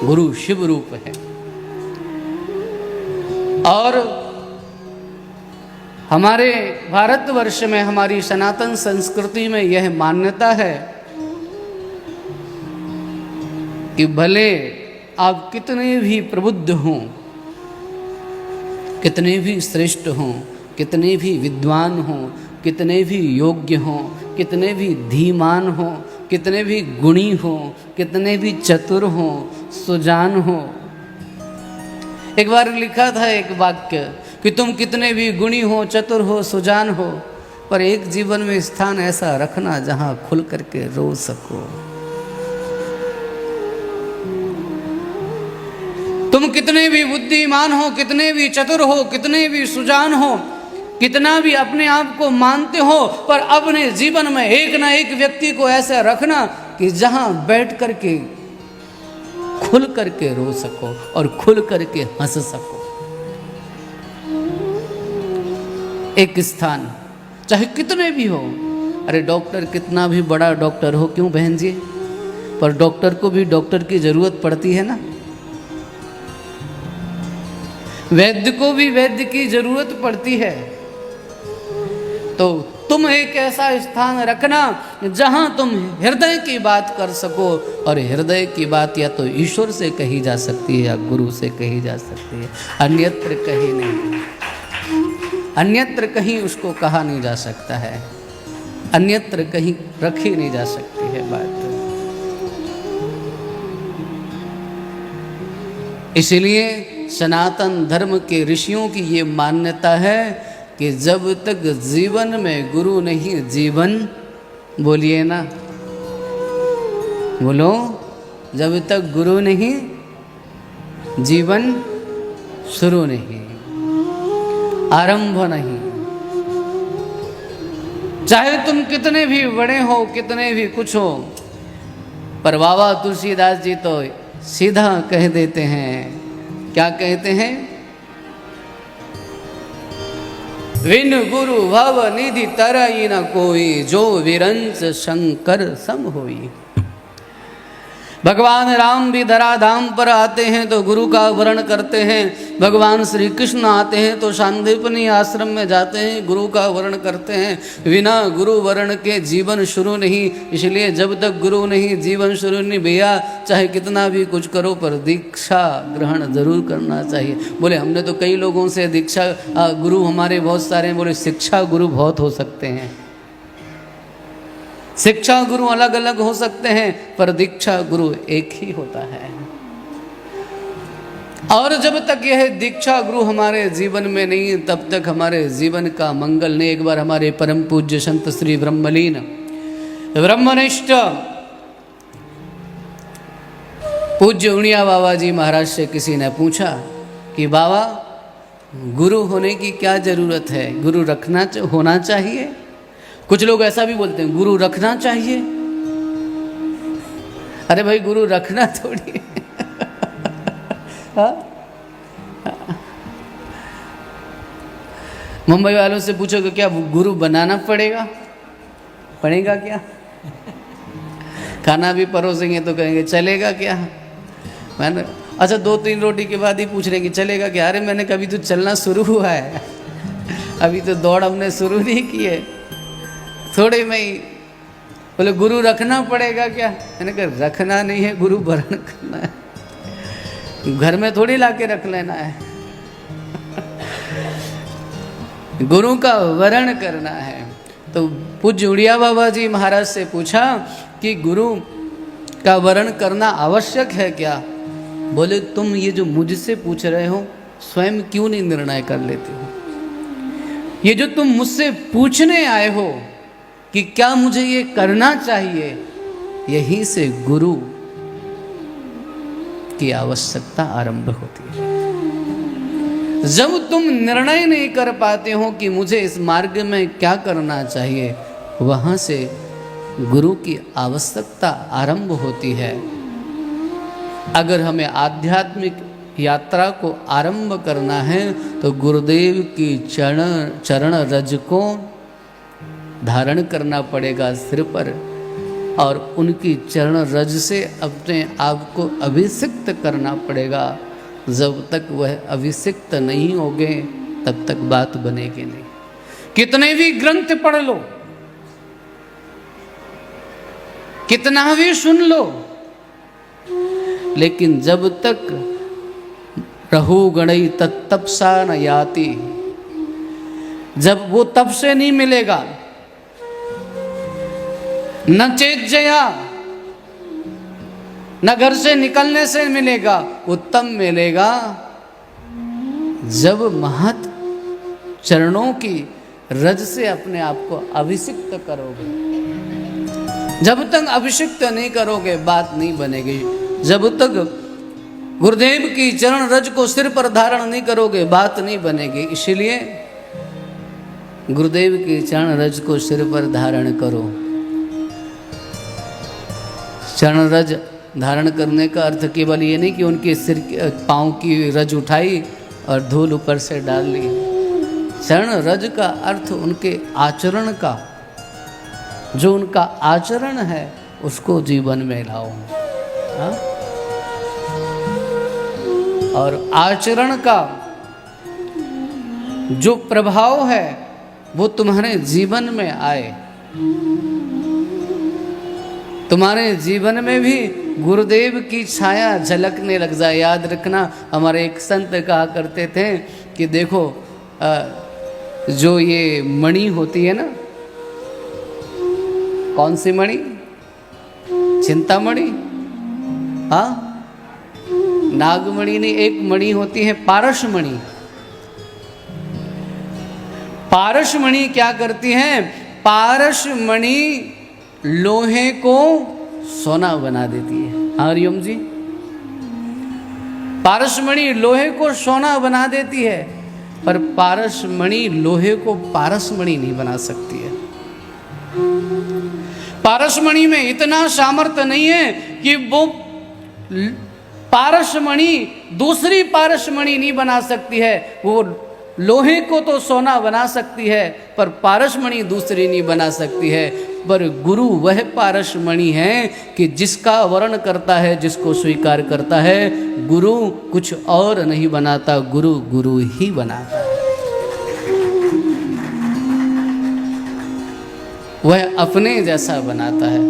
गुरु शिव रूप है। और हमारे भारतवर्ष में, हमारी सनातन संस्कृति में यह मान्यता है कि भले आप कितने भी प्रबुद्ध हों, कितने भी श्रेष्ठ हों, कितने भी विद्वान हों, कितने भी योग्य हों, कितने भी धीमान हों, कितने भी गुणी हों, कितने भी चतुर हों, सुजान हों। एक बार लिखा था एक वाक्य कि तुम कितने भी गुणी हो, चतुर हो, सुजान हो, पर एक जीवन में स्थान ऐसा रखना जहां खुल करके रो सको। तुम कितने भी बुद्धिमान हो, कितने भी चतुर हो, कितने भी सुजान हो, कितना भी अपने आप को मानते हो, पर अपने जीवन में एक ना एक व्यक्ति को ऐसा रखना कि जहां बैठ करके खुल करके रो सको और खुल करके हंस सको। एक स्थान चाहे कितने भी हो। अरे डॉक्टर कितना भी बड़ा डॉक्टर हो, क्यों बहन जी, पर डॉक्टर को भी डॉक्टर की जरूरत पड़ती है ना। वैद्य को भी वैद्य की जरूरत पड़ती है। तो तुम एक ऐसा स्थान रखना जहां तुम हृदय की बात कर सको, और हृदय की बात या तो ईश्वर से कही जा सकती है या गुरु से कही जा सकती है, अन्यत्र कहीं नहीं, अन्यत्र कहीं उसको कहा नहीं जा सकता है, अन्यत्र कहीं रखी नहीं जा सकती है बात। इसलिए सनातन धर्म के ऋषियों की ये मान्यता है कि जब तक जीवन में गुरु नहीं, जीवन, बोलिए ना, बोलो, जब तक गुरु नहीं जीवन शुरू नहीं, आरंभ नहीं। चाहे तुम कितने भी बड़े हो, कितने भी कुछ हो, पर बाबा तुलसीदास जी तो सीधा कह देते हैं, क्या कहते हैं? विन गुरु भव निधि तरई न कोई, जो विरंच शंकर सम होई। भगवान राम भी धराधाम पर आते हैं तो गुरु का वर्ण करते हैं, भगवान श्री कृष्ण आते हैं तो सांदीपनी आश्रम में जाते हैं, गुरु का वर्ण करते हैं। बिना गुरु वर्ण के जीवन शुरू नहीं, इसलिए जब तक गुरु नहीं जीवन शुरू नहीं। भैया चाहे कितना भी कुछ करो, पर दीक्षा ग्रहण जरूर करना चाहिए। बोले हमने तो कई लोगों से दीक्षा, गुरु हमारे बहुत सारे हैं। बोले शिक्षा गुरु बहुत हो सकते हैं, शिक्षा गुरु अलग अलग हो सकते हैं, पर दीक्षा गुरु एक ही होता है। और जब तक यह दीक्षा गुरु हमारे जीवन में नहीं, तब तक हमारे जीवन का मंगल नहीं। एक बार हमारे परम पूज्य संत श्री ब्रह्मलीन ब्रह्मनिष्ठ पूज्य उड़िया बाबा जी महाराज से किसी ने पूछा कि बाबा गुरु होने की क्या जरूरत है, गुरु रखना होना चाहिए? कुछ लोग ऐसा भी बोलते हैं गुरु रखना चाहिए। अरे भाई गुरु रखना थोड़ी मुंबई वालों से पूछोगे क्या गुरु बनाना पड़ेगा? पड़ेगा क्या? खाना भी परोसेंगे तो कहेंगे चलेगा क्या? मैंने अच्छा 2-3 रोटी के बाद ही पूछ रहे कि चलेगा क्या? अरे मैंने कभी तो चलना शुरू हुआ है, अभी तो दौड़ हमने शुरू नहीं की है, थोड़े में ही। बोले गुरु रखना पड़ेगा क्या? मैंने कहा रखना नहीं है, गुरु वरण करना है, घर में थोड़ी ला के रख लेना है गुरु का वरण करना है। तो पूज्य उड़िया बाबा जी महाराज से पूछा कि गुरु का वरण करना आवश्यक है क्या? बोले तुम ये जो मुझसे पूछ रहे हो, स्वयं क्यों नहीं निर्णय कर लेते हो? ये जो तुम मुझसे पूछने आए हो कि क्या मुझे ये करना चाहिए, यहीं से गुरु की आवश्यकता आरंभ होती है। जब तुम निर्णय नहीं कर पाते हो कि मुझे इस मार्ग में क्या करना चाहिए, वहां से गुरु की आवश्यकता आरंभ होती है। अगर हमें आध्यात्मिक यात्रा को आरंभ करना है तो गुरुदेव की चरण रज को धारण करना पड़ेगा सिर पर, और उनकी चरण रज से अपने आप को अभिषिक्त करना पड़ेगा। जब तक वह अभिषिक्त नहीं होगे तब तक बात बनेगी नहीं। कितने भी ग्रंथ पढ़ लो, कितना भी सुन लो, लेकिन जब तक रहु गणई तत्तपसा न याति, जब वो तप से नहीं मिलेगा, न चेतजया, न घर से निकलने से मिलेगा, उत्तम मिलेगा जब महत चरणों की रज से अपने आप को अभिषिक्त करोगे। जब तक अभिषिक्त नहीं करोगे बात नहीं बनेगी। जब तक गुरुदेव की चरण रज को सिर पर धारण नहीं करोगे बात नहीं बनेगी। इसलिए गुरुदेव की चरण रज को सिर पर धारण करो। चरण रज धारण करने का अर्थ केवल ये नहीं कि उनके सिर पाँव की रज उठाई और धूल ऊपर से डाल ली। चरण रज का अर्थ उनके आचरण का, जो उनका आचरण है उसको जीवन में लाओ। हाँ? और आचरण का जो प्रभाव है वो तुम्हारे जीवन में आए। तुम्हारे जीवन में भी गुरुदेव की छाया झलकने लग जाए। याद रखना, हमारे एक संत कहा करते थे कि देखो जो ये मणि होती है ना, कौन सी मणि? चिंतामणि? हाँ, नागमणि नहीं, एक मणि होती है पारसमणि। पारसमणि क्या करती है? पारसमणि लोहे को सोना बना देती है। हरिओम जी, पारसमणि लोहे को सोना बना देती है, पर पारसमणि लोहे को पारसमणि नहीं बना सकती है। पारसमणि में इतना सामर्थ्य नहीं है कि वो पारसमणि दूसरी पारसमणि नहीं बना सकती है। वो लोहे को तो सोना बना सकती है, पर पारसमणि दूसरी नहीं बना सकती है। पर गुरु वह पारसमणि है कि जिसका वर्ण करता है, जिसको स्वीकार करता है, गुरु कुछ और नहीं बनाता, गुरु गुरु ही बनाता है। वह अपने जैसा बनाता है।